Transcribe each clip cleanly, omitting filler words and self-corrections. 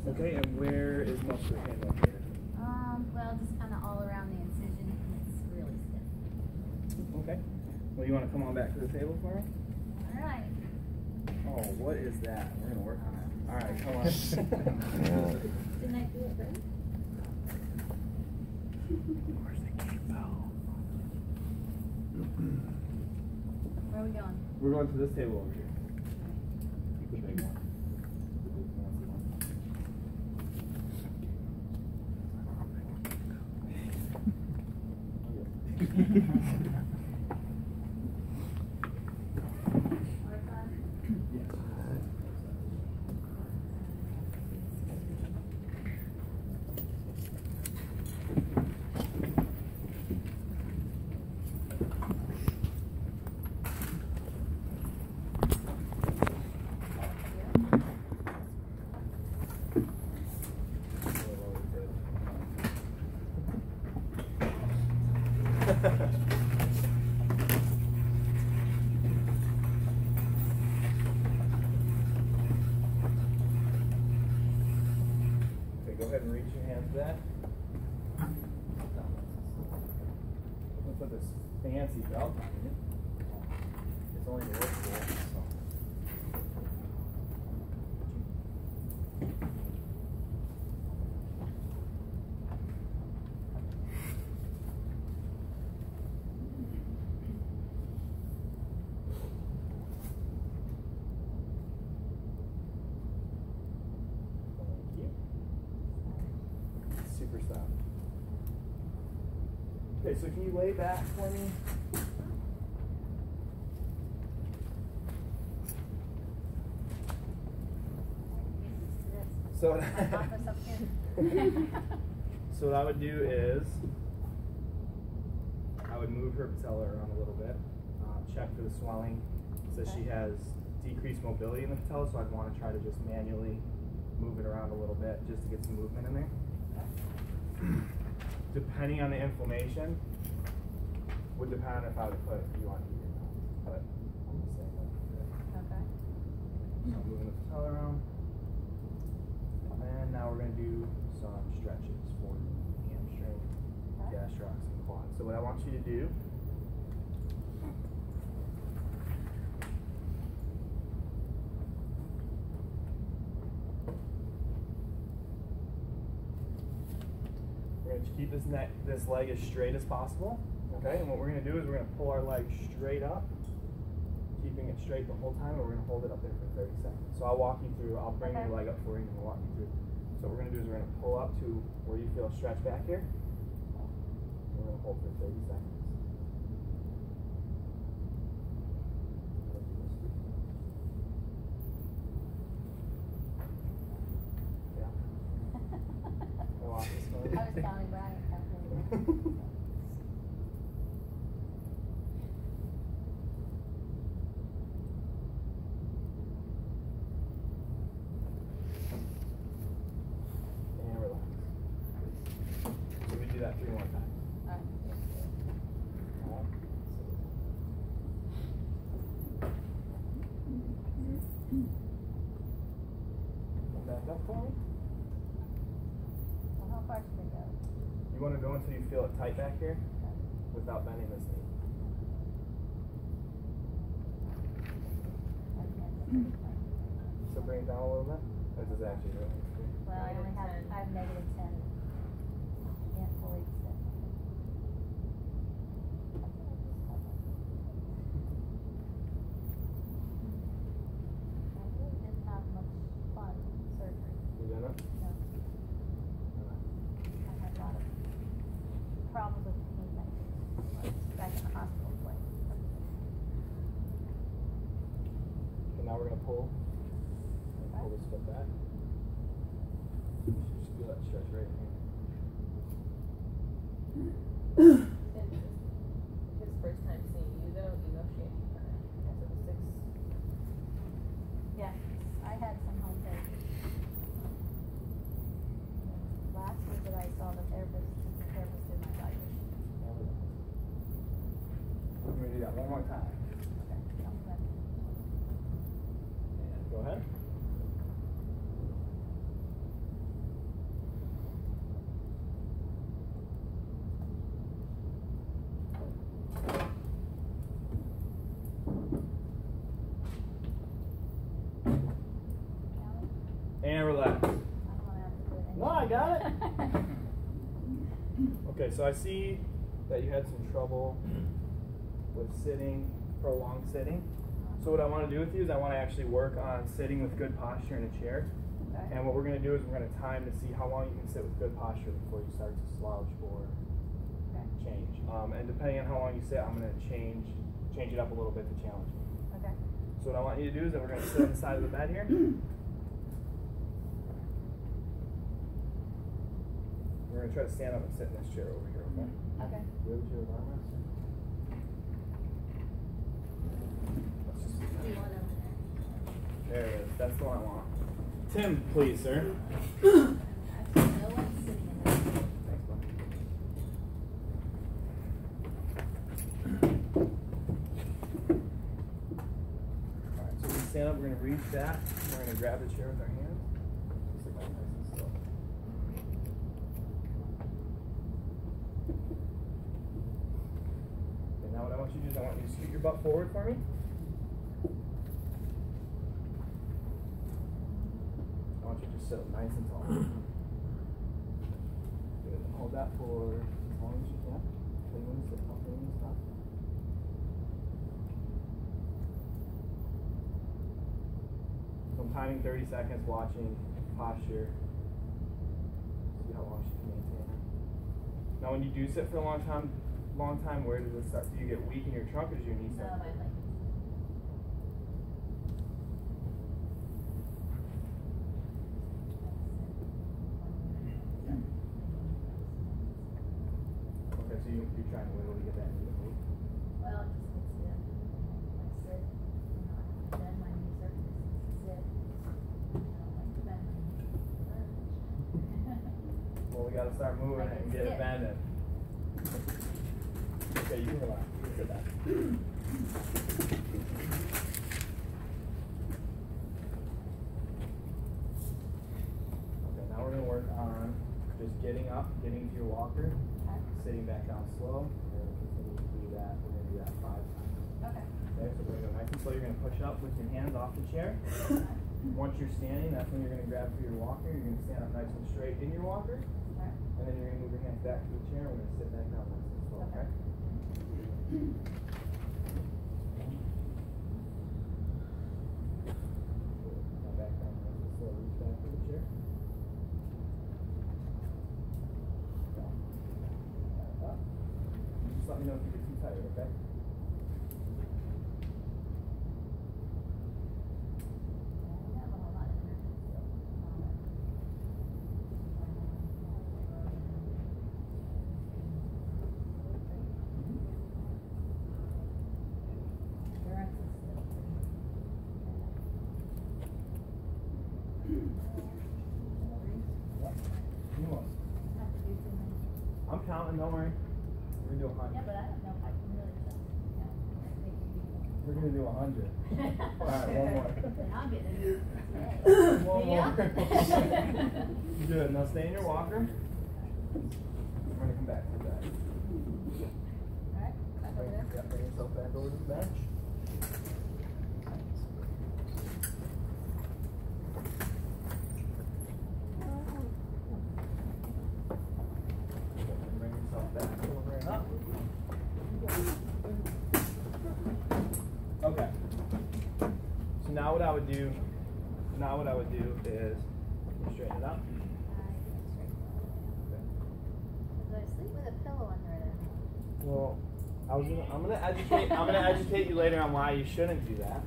Okay, and where is most of your pain located? Well, just kind of all around the incision. It's really stiff. Okay. Well, you want to come on back to the table for me? All right. Oh, what is that? We're going to work on that. All right, come on. Didn't I do it right? Where's the gate bell? Where are we going? We're going to this table over here. The big one. The big fancy one. Go ahead and reach your hands back. Let's put this fancy belt on you. It's only the work for it, so. Super soft. Okay, so can you lay back for me? So, so what I would do is, I would move her patella around a little bit, check for the swelling. It says she has decreased mobility in the patella, so I'd want to try to just manually move it around a little bit just to get some movement in there. Depending on the inflammation, would depend on if I would put you on heat or not. But I'm just saying that. Okay. So I'm moving the patella around. And now we're going to do some stretches for hamstring, gastrocs, and quads. So what I want you to do keep this leg as straight as possible. Okay, and what we're going to do is we're going to pull our leg straight up, keeping it straight the whole time, and we're going to hold it up there for 30 seconds. So I'll walk you through, I'll bring your leg up for you and we'll walk you through. So what we're going to do is we're going to pull up to where you feel a stretch back here. We're going to hold for 30 seconds. Yeah. I lost this one. I was counting Brian. And relax. So we do that 3 more times. Back up for me. Well, how far should we go? You want to go until you feel it tight back here without bending this knee. So bring it down a little bit. This is actually really good. Well, I only have, I have -10. Can't fully extend. I really didn't have much fun with surgery. You done it? No. I had a lot of problems with pain medication. Back in the hospital place. And now we're going to pull. Pull this foot back. You should just feel that stretch right here. His first time seeing you though, you know she after the 6. Yeah, I had some home therapy. Last visit I saw the therapist did my evaluation. We're going to do that one more time. Okay, sounds good. And go ahead. And relax. I don't wanna have to do it No, I got it. anymore. Okay, so I see that you had some trouble with sitting, prolonged sitting. So what I want to do with you is I want to actually work on sitting with good posture in a chair. Okay. And what we're going to do is we're going to time to see how long you can sit with good posture before you start to slouch or Okay. change. And depending on how long you sit, I'm going to change it up a little bit to challenge you. Okay. So what I want you to do is that we're going to sit on the side of the bed here. We're going to try to stand up and sit in this chair over here, okay? Okay. Do you have a chair with armrest? Let's just Do you want them There it is. That's the one I want. Tim, please, sir. Actually, no one's sitting in there. Thanks, bud. Alright, so we're gonna stand up, we're gonna reach back, we're gonna grab the chair with our hands. Just like that, nice and slow. Okay, now what I want you to do is I want you to scoot your butt forward for me. I want you to just sit up nice and tall. Good. Hold that for as long as you can. Then when you sit up, then when you stop. So I'm timing 30 seconds, watching posture. See how long she can maintain. Now when you do sit for a long time, where does it start? Do you get weak in your trunk or does your knee No, start? my leg. Okay, so you're trying to wiggle to get that knee to move. Well, it just gets stiff. I sit, I bend my knees up, sit. I don't like to bend my knees. Well, we gotta start moving I it and can get it sit. bending. Okay, you can relax. You can sit back. Okay, now we're gonna work on just getting up, getting to your walker, sitting back down slow. We're gonna continue to do that. We're gonna do that 5 times. Okay. Okay, so we're gonna go nice and slow. You're gonna push up with your hands off the chair. Once you're standing, that's when you're gonna grab for your walker. You're gonna stand up nice and straight in your walker. Alright. And then you're gonna move your hands back to the chair. We're gonna sit back down nice and slow, okay? Now back down nice and slow. Reach back to the chair. Down. Back up. Just let me know if you get too tired, okay? I have a lot of energy, so, endurance is still Yep. You want. have to do too many. I'm counting, don't worry. We're gonna do 100. Yeah, but I don't know if I can really just, We're gonna do 100. Alright, one more. Then I'm getting it. One Yeah. more. Good. Now stay in your walker. We're gonna come back to that. Alright, back over there. Yeah, bring yourself back over to the bench. Bring yourself back over and up. Okay. So now what I would do is straighten it up. Okay. Do I sleep with a pillow under it? Well, I'm gonna educate you later on why you shouldn't do that.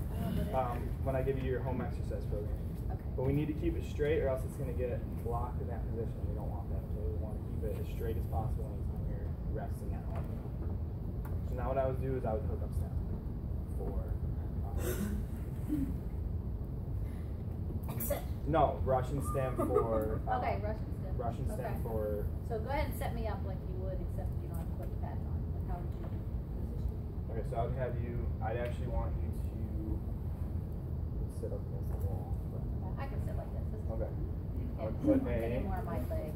When I give you your home exercise program. Okay. But we need to keep it straight, or else it's gonna get blocked in that position. We don't want that. Okay? We want to keep it as straight as possible anytime you're resting at home. So now what I would do is I would hook up snap for. Sit. No, Russian stand for. Okay, Russian stand. Russian stand Okay. for. So go ahead and set me up like you would, except you don't have to put the pads on. Like how would you position? Okay, so I would have you. I'd actually want you to sit up against the wall. I can sit like this. This is Okay. I would can't put any a. more of my leg.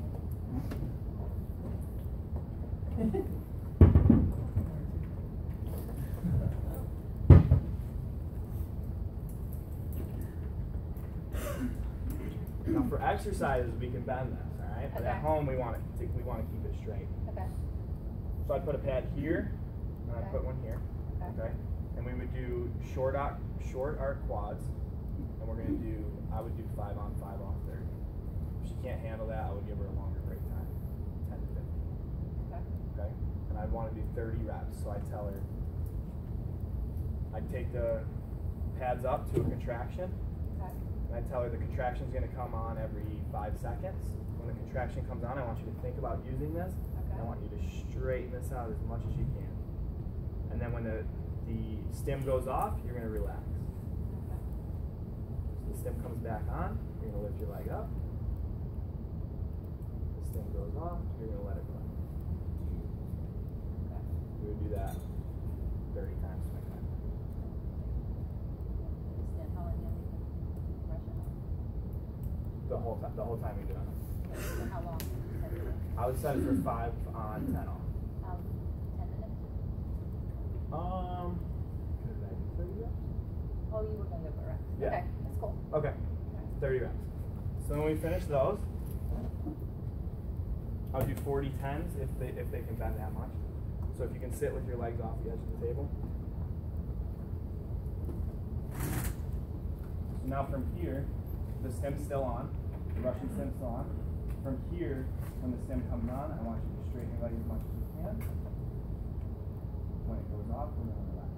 Now for exercises, we can bend this, all right? But at Okay. home, we want to keep it straight. Okay. So I put a pad here, and I Okay. put one here, Okay. okay? And we would do short arc quads, and we're gonna do. I would do 5 on 5 off 30. If she can't handle that, I would give her a longer break time, 10 to 15. Okay. Okay? And I'd want to do 30 reps. So I tell her, I'd take the pads up to a contraction, Okay. and I tell her the contraction is going to come on every 5 seconds. When the contraction comes on, I want you to think about using this. Okay. And I want you to straighten this out as much as you can. And then when the stim goes off, you're going to relax. Okay. So the stim comes back on, you're going to lift your leg up. The stim goes off, you're going to let it relax. Okay. We would do that 30 times to make that. Understand how long you leave the compression on? The whole time we do it. And how long you set it? I would set it for 5 on, 10 off. 10 minutes? Could I do 30 reps? Oh, you were gonna go for reps. Yeah. Okay, that's cool. Okay, 30 reps. So when we finish those, I'll do 40 tens if they can bend that much. So if you can sit with your legs off the edge of the table. So now from here, the stem's still on, the Russian stem's still on. From here, when the stem comes on, I want you to straighten your leg as much as you can. When it goes off, we're going to relax.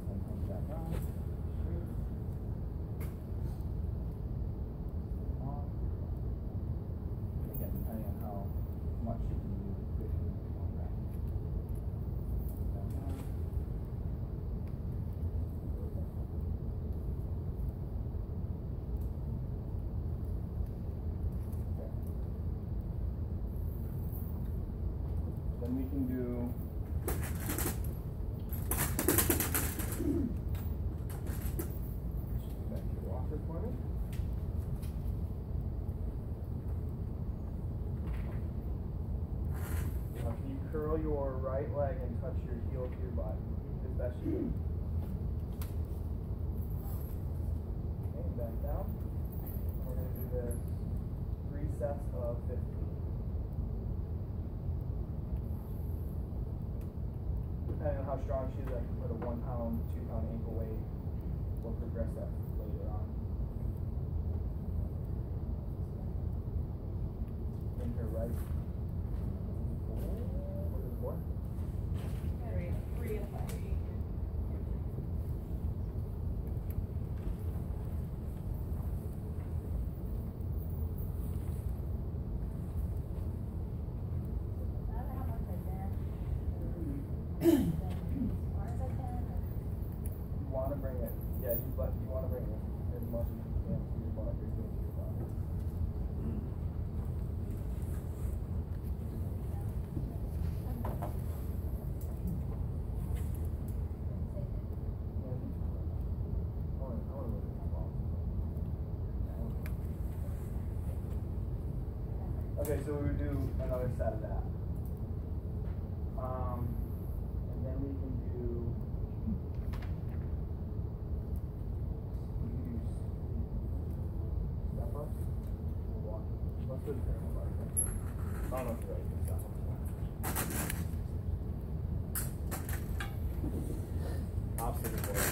Stem comes back on, straight. Off. Again, depending on how much you can do quickly on that. Back on. Then we can do back to your walker for me. Now can you curl your right leg and touch your heel to your butt as best you can? Okay, and back down. We're going to do this 3 sets of 15. Depending on how strong she is, I can put a 1 pound, 2 pound ankle weight. We'll progress that later on. In her right. What is it for? 3 of 5. I don't know how much I bend. Bend as far as I can, or You want to bring it, yeah, you want to bring it as much as you can to your butt, your heel to your butt. Okay, so we would do another set of that. And then we can do step ups or walk. Let's do the parallel bar. I don't know if you're ready for step ups. Obstacle course.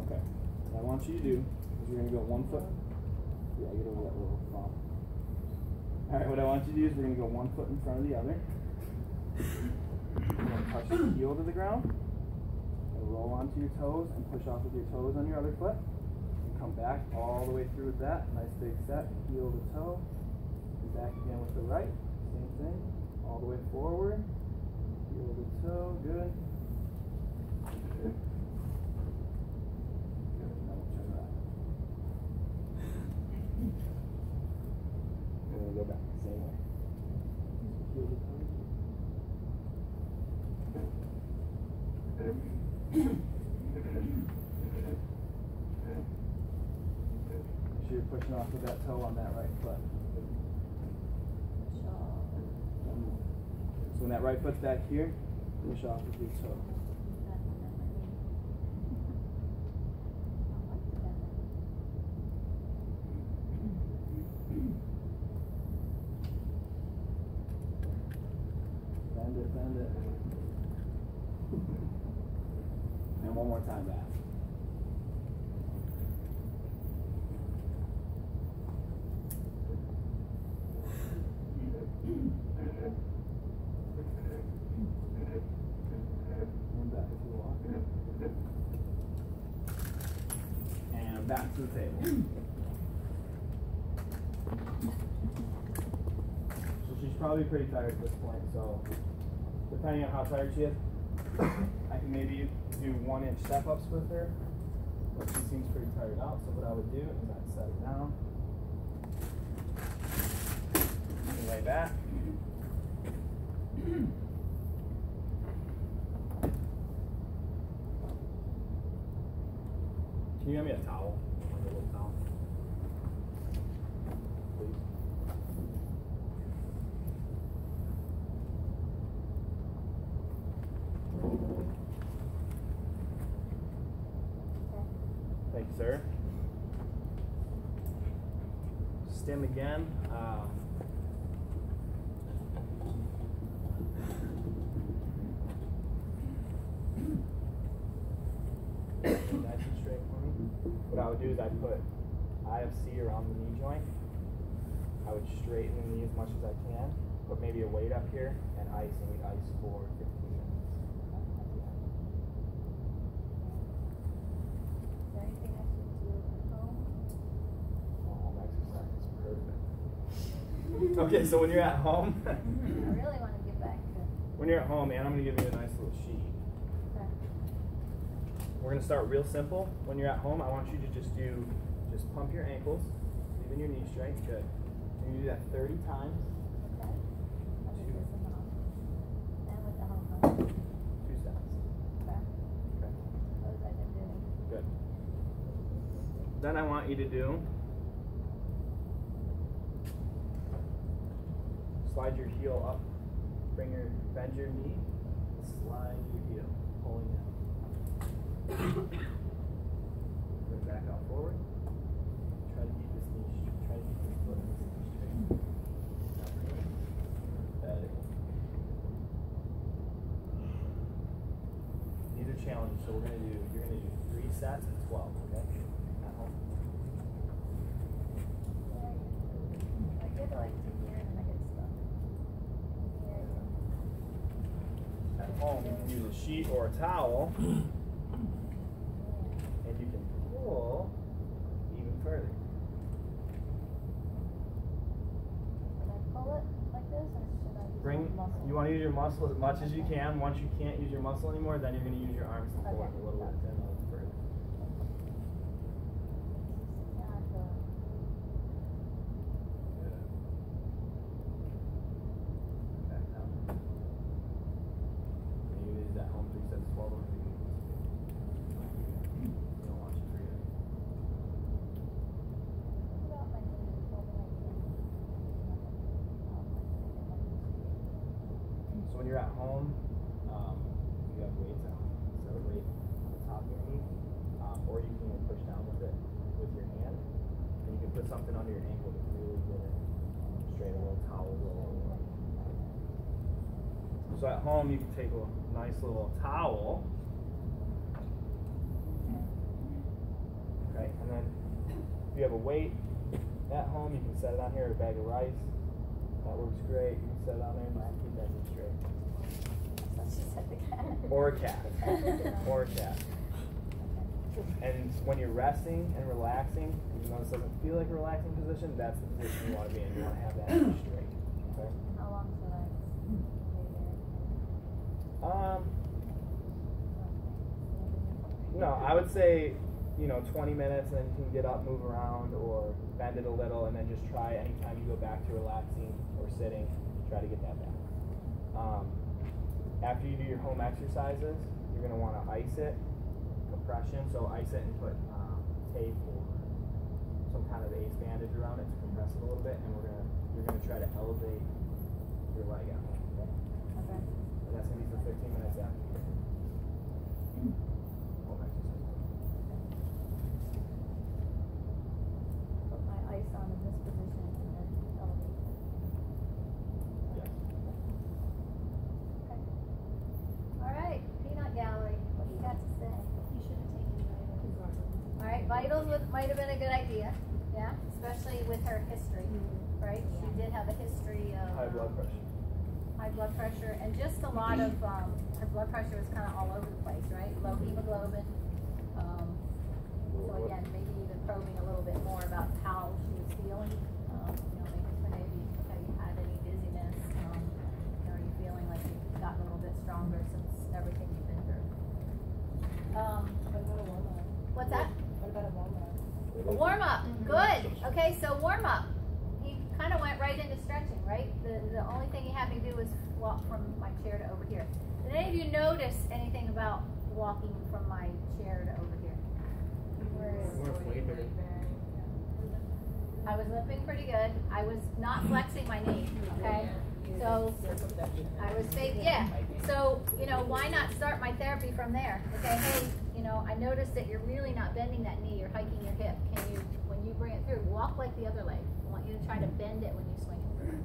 Okay. What I want you to do is you're going to go 1 foot. Yeah, get over that little bump. Alright, what I want you to do is we're going to go 1 foot in front of the other. You're going to touch the heel to the ground. And roll onto your toes and push off with your toes on your other foot. And come back all the way through with that. Nice big set. Heel to toe. And back again with the right. Same thing. All the way forward. Heel to toe. Good. Good. Now we'll turn around. And then go back. Same way. Heel to toe. Make sure you're pushing off with that toe on that right foot. push off. when that right foot's back here, finish off with your toe. Bend it, bend it. And one more time back. And back if you want. And back to the table. So she's probably pretty tired at this point, so depending on how tired she is, I can maybe do 1-inch step-ups with her, but she seems pretty tired out, so what I would do is I'd set her down, and lay back. Can you get me a towel? Like a little towel? Please. Thank you, sir. Stim again. Nice and straight for me. What I would do is I'd put IFC around the knee joint. I would straighten the knee as much as I can. Put maybe a weight up here and ice, and we'd ice for 15 minutes. Is there anything I should do at home? Home exercise is perfect. Okay, so when you're at home, I really want to get back to. when you're at home, and I'm going to give you a nice little sheet. Okay. We're going to start real simple. When you're at home, I want you to just pump your ankles, leaving your knees straight. Good. You're going to do that 30 times. Okay. I'll do this in the home. And with the home. 2 sets. Okay. Okay. What have I been doing? Good. Then I want you to do slide your heel up, bend your knee, and slide your heel, pulling in. Bring back out forward. Try to keep this knee, try to keep this foot straight. Better. These are challenges, so you're gonna do 3 sets of 12, okay? At home. I get like to here and then I get stuck. Here. At home, you can use a sheet or a towel, and you can pull even further. Should I pull it like this or should I use Bring. my muscle? You want to use your muscle as much as you can. Once you can't use your muscle anymore, then you're going to use your arms to pull it a little bit, then a little further. Yeah, I feel it. Good. Back down. And you use that home 3 sets of 12 or you can use it. You don't want you to forget. What about my knee? Hold my knee. So when you're at home, you have weights on. So weight on the top of your knee, or you can even push down with it with your hand, and you can put something under your ankle to really get it straight, a little towel roll. So at home, you can take a nice little towel, okay, and then if you have a weight at home, you can set it on here, or a bag of rice. That works great. You can set it on there and just keep that knee straight. So she said the cat. Or a cat. Or a cat. And when you're resting and relaxing, even though this doesn't feel like a relaxing position, that's the position you want to be in. You want to have that knee straight. Okay? How long should I stay there? No, I would say, 20 minutes, and then you can get up, move around, or bend it a little, and then just try anytime you go back to relaxing or sitting, try to get that back. After you do your home exercises, you're going to want to ice it, compression, so ice it and put tape or some kind of ace bandage around it to compress it a little bit, and you're going to try to elevate your leg out. Okay. might have been a good idea, yeah, especially with her history, right? She did have a history of High blood pressure. high blood pressure, and just a lot of, her blood pressure was kind of all over the place, right? Low hemoglobin. So again, maybe even probing a little bit more about how she was feeling. Maybe have you had any dizziness? Are you feeling like you've gotten a little bit stronger since everything you've been through? What's that? What about a warm-up? A warm up. Good. Okay, so warm up. He kind of went right into stretching, right? The only thing he had me do was walk from my chair to over here. Did any of you notice anything about walking from my chair to over here? I was lifting pretty good. I was not flexing my knee, okay? So I was yeah. So, why not start my therapy from there? Okay, hey, I noticed that you're really not bending that knee, you're hiking your hip. Can you, when you bring it through, walk like the other leg. I want you to try to bend it when you swing it through.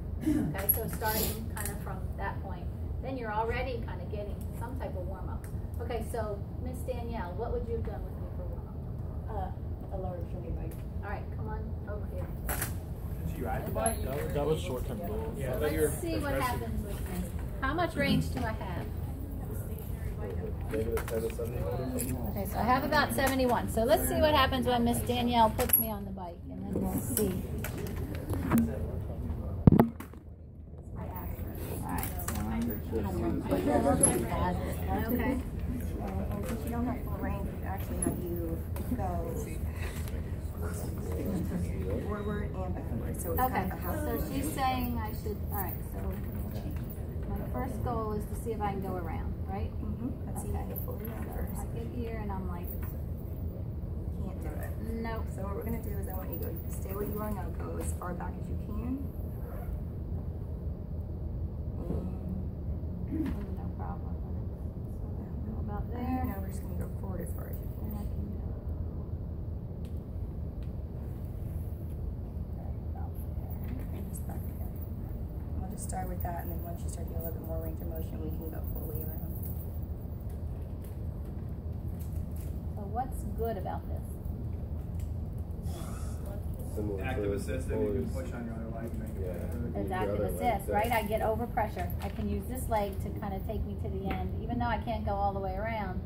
Okay, so starting kind of from that point. Then you're already kind of getting some type of warm up. Okay, so Miss Danielle, what would you have done with me for warm up? A large swimming bike. All right, come on over here. Did she ride the bike? That was short-term goal. Yeah, So but you're let's see what aggressive. happens with me. How much range do I have? Okay, so I have about 71. So let's see what happens when Miss Danielle puts me on the bike, and then we'll see. Okay. Since you don't have full range, we actually have you go forward and backward. So it's Okay, kind of a half. so she's saying I should, alright, so my first goal is to see if I can go around, right? Let's see if you can fully around first. I get here and I'm like, Can't do it. nope. So what we're going to do is I want you to go stay where you are now, go as far back as you can. No problem. So about And there. now we're just going to go forward as far as you And can. I can go. About there. And just back there. We'll just start with that, and then once you start getting a little bit more range of motion, we can go fully around. So what's good about this? Active assisted, you can push on your other leg and make it better. It's active assist, right? I get over pressure. I can use this leg to kind of take me to the end, even though I can't go all the way around.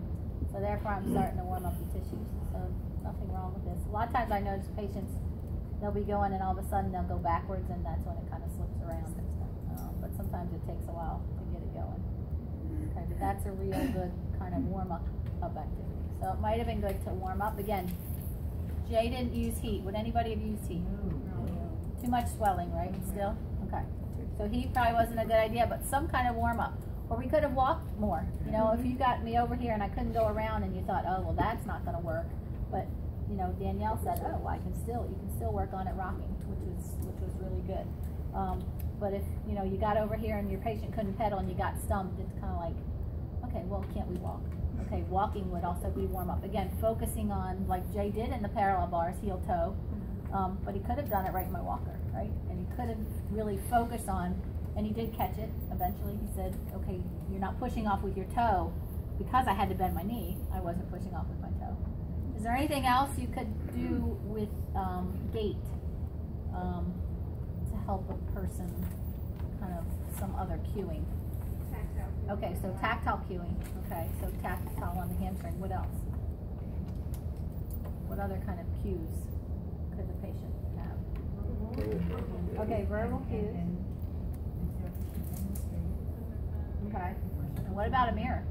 So therefore I'm starting to warm up the tissues. So nothing wrong with this. A lot of times I notice patients, they'll be going and all of a sudden they'll go backwards, and that's when it kind of slips around. But sometimes it takes a while to get it going. Okay, but that's a real good kind of warm up activity. So it might have been good to warm up. Again, Jay didn't use heat. Would anybody have used heat? Too much swelling, right? Still? Okay. So heat probably wasn't a good idea, but some kind of warm up. Or we could have walked more. If you got me over here and I couldn't go around and you thought, oh, well, that's not going to work. But, Danielle said, oh, well, you can still work on it rocking, which was really good. But if, you got over here and your patient couldn't pedal and you got stumped, it's kind of like, okay, well, can't we walk? Okay, walking would also be warm up. Again, focusing on, like Jay did in the parallel bars, heel toe, but he could have done it right in my walker, right? And he could have really focused on, and he did catch it eventually. He said, okay, you're not pushing off with your toe. Because I had to bend my knee, I wasn't pushing off with my toe. Is there anything else you could do with gait to help a person, kind of some other cueing? Okay, so tactile cueing. Okay, so tactile on the hamstring. What else? What other kind of cues could the patient have? Okay, verbal cues. Okay. And what about a mirror?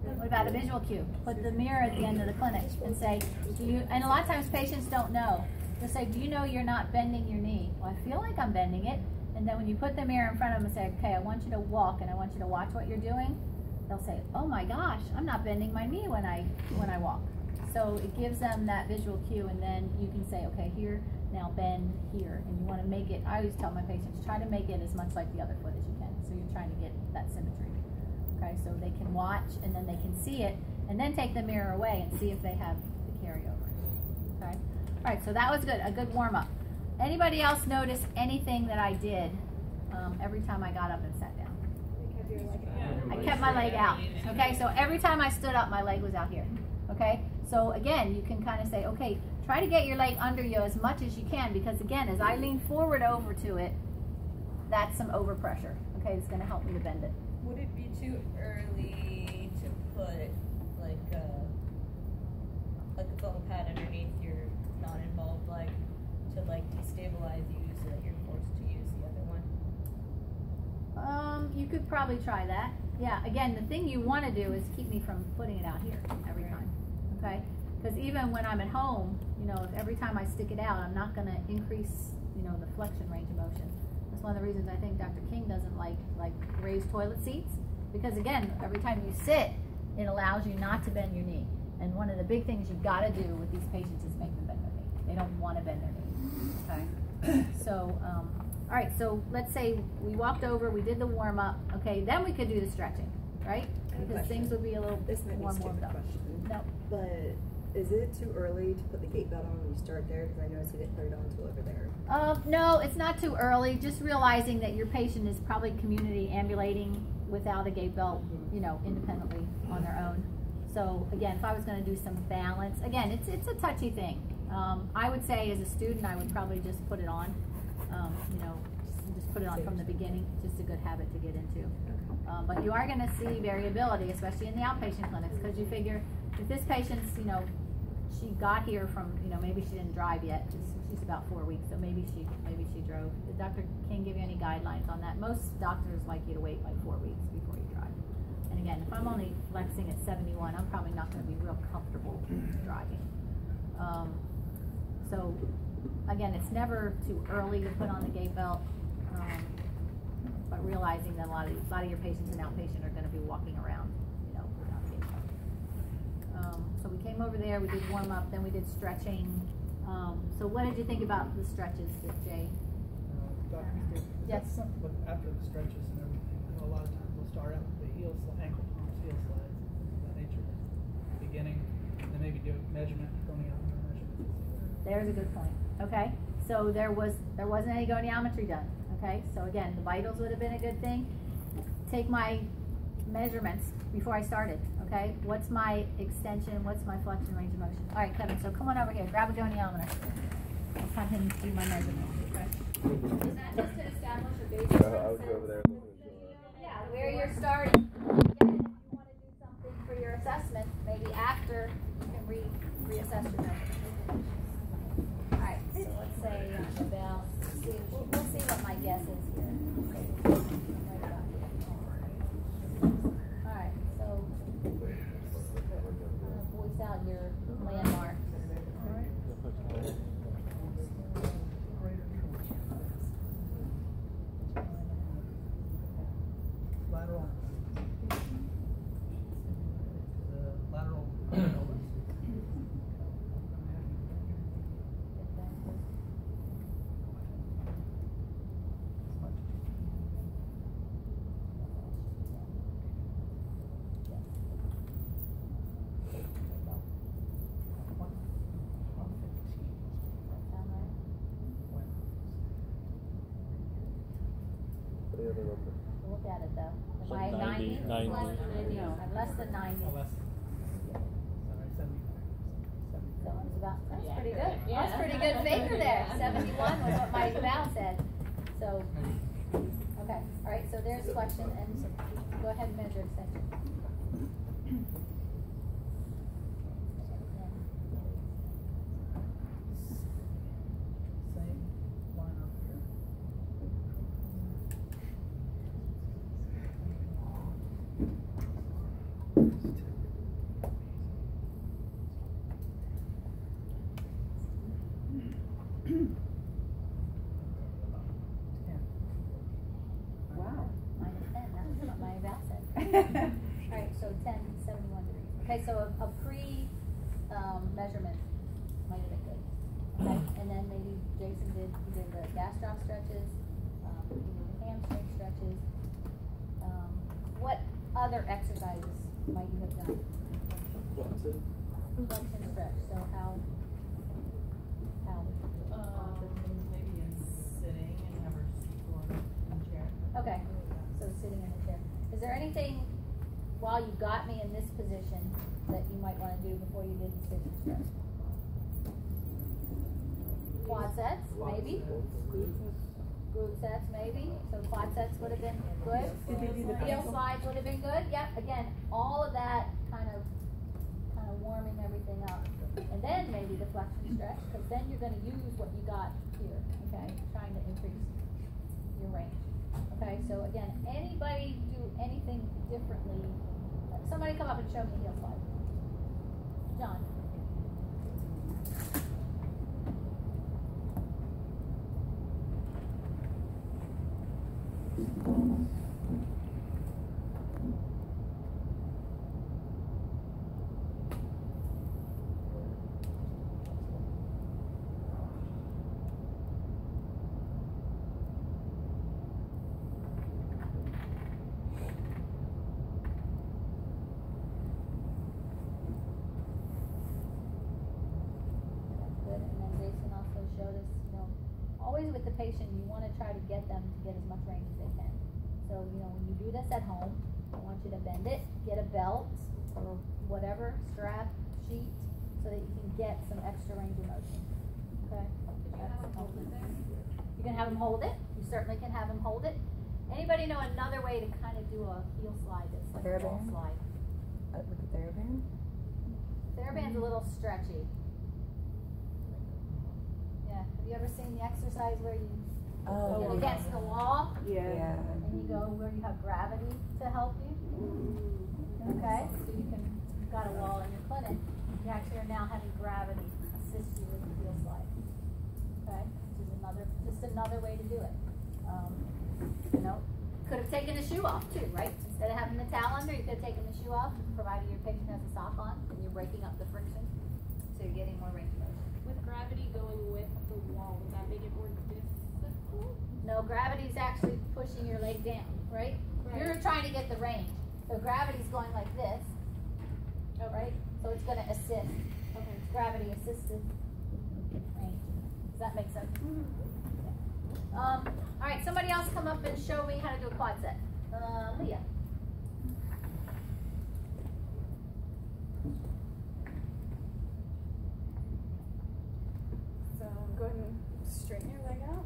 What about a visual cue? Put the mirror at the end of the clinic and say, do you, and a lot of times patients don't know. They'll say, do you know you're not bending your knee? Well, I feel like I'm bending it. And then when you put the mirror in front of them and say, okay, I want you to walk and I want you to watch what you're doing, they'll say, oh my gosh, I'm not bending my knee when I walk. So it gives them that visual cue, and then you can say, okay, here, now bend here. And you want to make it, I always tell my patients, try to make it as much like the other foot as you can. So you're trying to get that symmetry. Okay, so they can watch and then they can see it, and then take the mirror away and see if they have the carryover. Okay? All right, so that was good, a good warm-up. Anybody else notice anything that I did every time I got up and sat down? I kept my leg out. Okay, so every time I stood up, my leg was out here. Okay, so again, you can kind of say, okay, try to get your leg under you as much as you can, because again, as I lean forward over to it, that's some overpressure. Okay, it's going to help me to bend it. Would it be too early to put like a foam pad underneath your non-involved leg to like destabilize you so that you're forced to use the other one? You could probably try that. Yeah, again, the thing you want to do is keep me from putting it out here every time. Okay? Because even when I'm at home, you know, if every time I stick it out, I'm not going to increase, you know, the flexion range of motion. That's one of the reasons I think Dr. King doesn't like raised toilet seats, because again, every time you sit, it allows you not to bend your knee. And one of the big things you've got to do with these patients is make them bend their knee. They don't want to bend their knee. Okay? So, all right, so let's say we walked over, we did the warm up. Okay, then we could do the stretching, right? Because things would be a little more warmed up. No. But is it too early to put the gait belt on when you start there? Because I noticed you didn't put it on until over there. No, it's not too early. Just realizing that your patient is probably community ambulating without a gait belt, you know, independently on their own. So again, if I was going to do some balance, again, it's a touchy thing. I would say as a student, I would probably just put it on. You know, just put it on from the beginning. Just a good habit to get into. But you are going to see variability, especially in the outpatient clinics, because you figure if this patient's, you know, she got here from, you know, maybe she didn't drive yet. She's about 4 weeks, so maybe she drove. Did Dr. King give you any guidelines on that? Most doctors like you to wait like 4 weeks before you drive. And again, if I'm only flexing at 71, I'm probably not going to be real comfortable driving. So again, it's never too early to put on the gait belt, but realizing that a lot of your patients in outpatient are going to be walking around, you know, without gait belt. So we came over there, we did warm up, then we did stretching. So what did you think about the stretches, Jay? Dr. Yes. That's something, but after the stretches and everything, I know a lot of times we'll start out with the heel, ankle pumps, heel slides, that nature, beginning, and then maybe do a measurement, goniometer measurement. There's a good point. Okay, so there wasn't any goniometry done. Okay, so again, the vitals would have been a good thing. Take my measurements before I started. Okay, what's my extension? What's my flexion range of motion? All right, Kevin. So come on over here. Grab a goniometer. Let's have him do my measurements. Okay. Is that just to establish a baseline? I would go over there. Yeah, where you're starting. Again, if you want to do something for your assessment, maybe after you can reassess your measurements. All right. So let's say about. We'll see what my guess is here. All right. So voice out your landmark. Lateral. The lateral pelvis. Look at it though. Am So I 90? 90. No, I'm less than 90. Less. Sorry, 70. So it's about, that's pretty good. That's pretty good figure there. 71 was what my eval said. So, okay. All right, so there's flexion, and go ahead and measure extension. Same line up here. Wow. Minus 10. That's what my eval said. All right, so 10, 71 degrees. Okay, so a pre-measurement might have been good. Okay, and then maybe Jason did the gastroc stretches, he did the hamstring stretches. What other exercises might you have done? Flexion stretch. So how? Maybe in sitting and have her just keep going in the chair. Okay, so sitting in the chair. Is there anything while you got me in this position that you might want to do before you did the sit and stretch? Quad sets, maybe. Glute sets, maybe. So quad sets would have been good. Heel slides would have been good. Yep. Again, all of that kind of warming everything up. And then maybe the flexion stretch, because then you're going to use what you got here. Okay, trying to increase your range. Okay. So again, anybody do anything differently? Somebody come up and show me heel slide. John. Showed us, always with the patient, you want to try to get them to get as much range as they can. So, when you do this at home, I want you to bend it, get a belt or whatever, strap, sheet, so that you can get some extra range of motion. Okay? Could you have them hold it there? You can have them hold it. You certainly can have them hold it. Anybody know another way to kind of do a heel slide that's like a wall slide? With the TheraBand? TheraBand's a little stretchy. Yeah. Have you ever seen the exercise where you get against the wall? Yeah. And you go where you have gravity to help you? Okay. So you've got a wall in your clinic. You actually are now having gravity assist you with the heel slide. Okay. Which is just another way to do it. Could have taken the shoe off too, right? Instead of having the towel under, you could have taken the shoe off, provided your patient has a sock on, and you're breaking up the friction, so you're getting more range of motion. With gravity going with the wall, would that make it more difficult? No, gravity's actually pushing your leg down, right? You're trying to get the range. So gravity's going like this, right? So it's going to assist. Okay. Gravity assisted range. Does that make sense? All right, somebody else come up and show me how to do a quad set. Leah. So go ahead and straighten your leg out.